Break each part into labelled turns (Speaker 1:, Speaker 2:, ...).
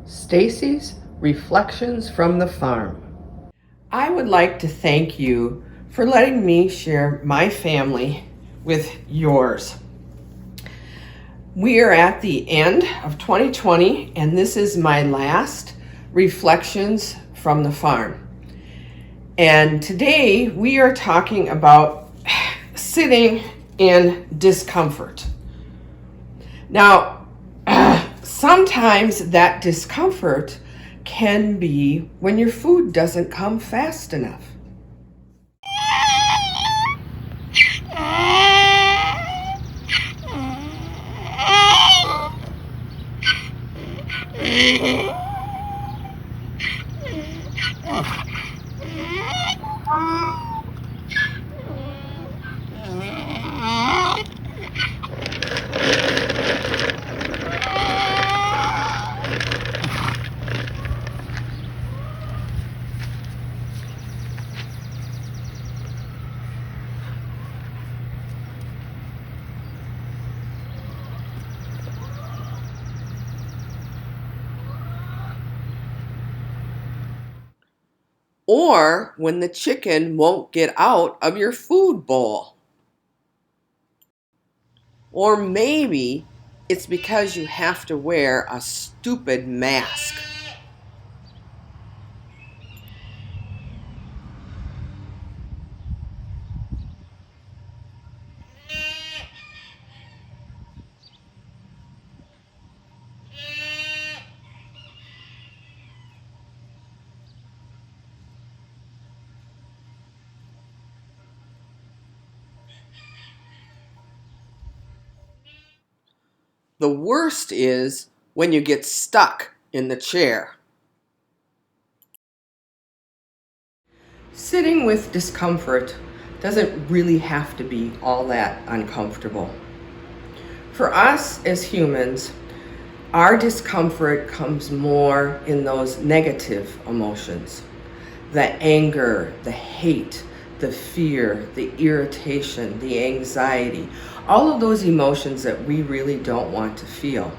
Speaker 1: Stacy's Reflections from the Farm. I would like to thank you for letting me share my family with yours. We are at the end of 2020, and this is my last Reflections from the Farm. And today we are talking about sitting in discomfort. Now, sometimes that discomfort can be when your food doesn't come fast enough. Or when the chicken won't get out of your food bowl. Or maybe it's because you have to wear a stupid mask. The worst is when you get stuck in the chair. Sitting with discomfort doesn't really have to be all that uncomfortable. For us as humans, our discomfort comes more in those negative emotions. The anger, the hate, the fear, the irritation, the anxiety, all of those emotions that we really don't want to feel.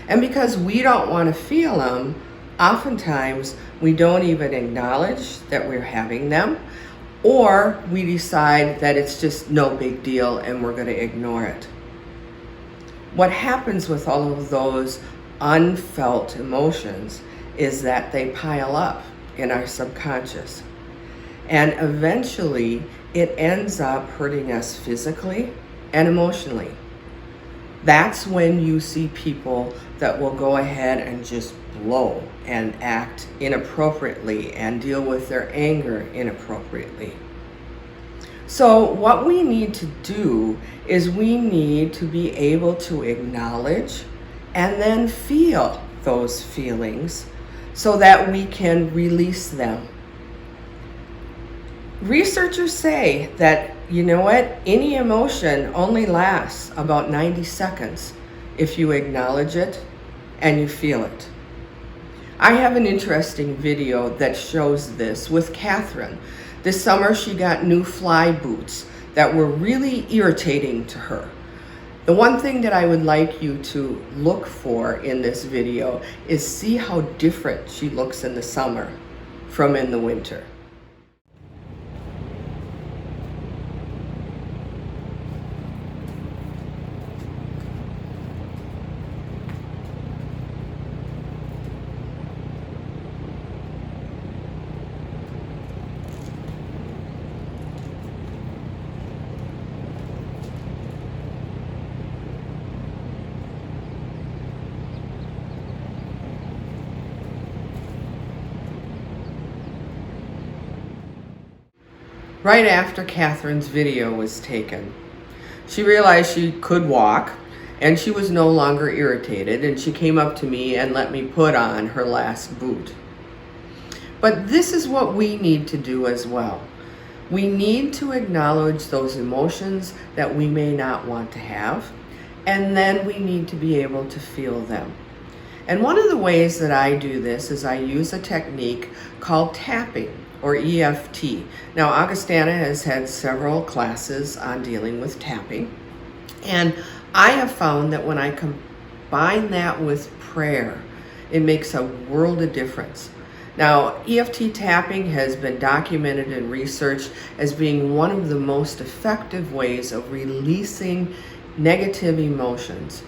Speaker 1: And because we don't want to feel them, oftentimes we don't even acknowledge that we're having them, or we decide that it's just no big deal and we're going to ignore it. What happens with all of those unfelt emotions is that they pile up in our subconscious. And eventually it ends up hurting us physically and emotionally. That's when you see people that will go ahead and just blow and act inappropriately and deal with their anger inappropriately. So what we need to do is we need to be able to acknowledge and then feel those feelings so that we can release them. Researchers say that, you know what, any emotion only lasts about 90 seconds if you acknowledge it and you feel it. I have an interesting video that shows this with Catherine. This summer she got new fly boots that were really irritating to her. The one thing that I would like you to look for in this video is see how different she looks in the summer from in the winter. Right after Catherine's video was taken, she realized she could walk and she was no longer irritated, and she came up to me and let me put on her last boot. But this is what we need to do as well. We need to acknowledge those emotions that we may not want to have, and then we need to be able to feel them. And one of the ways that I do this is I use a technique called tapping, or EFT. Now, Augustana has had several classes on dealing with tapping, and I have found that when I combine that with prayer It makes a world of difference. Now, EFT tapping has been documented and researched as being one of the most effective ways of releasing negative emotions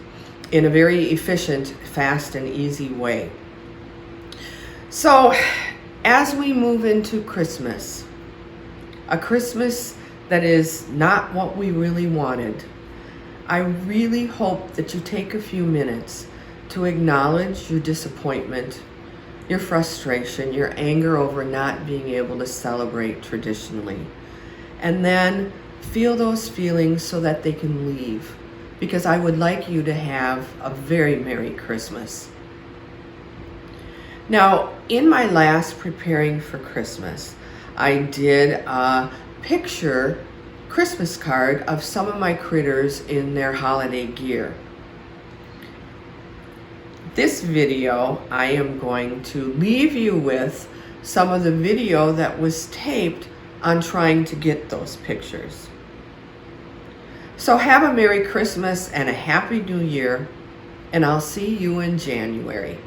Speaker 1: in a very efficient, fast, and easy way. So, as we move into Christmas, a Christmas that is not what we really wanted, I really hope that you take a few minutes to acknowledge your disappointment, your frustration, your anger over not being able to celebrate traditionally. And then feel those feelings so that they can leave, because I would like you to have a very Merry Christmas. Now, in my last Preparing for Christmas, I did a picture Christmas card of some of my critters in their holiday gear. This video, I am going to leave you with some of the video that was taped on trying to get those pictures. So have a Merry Christmas and a Happy New Year, and I'll see you in January.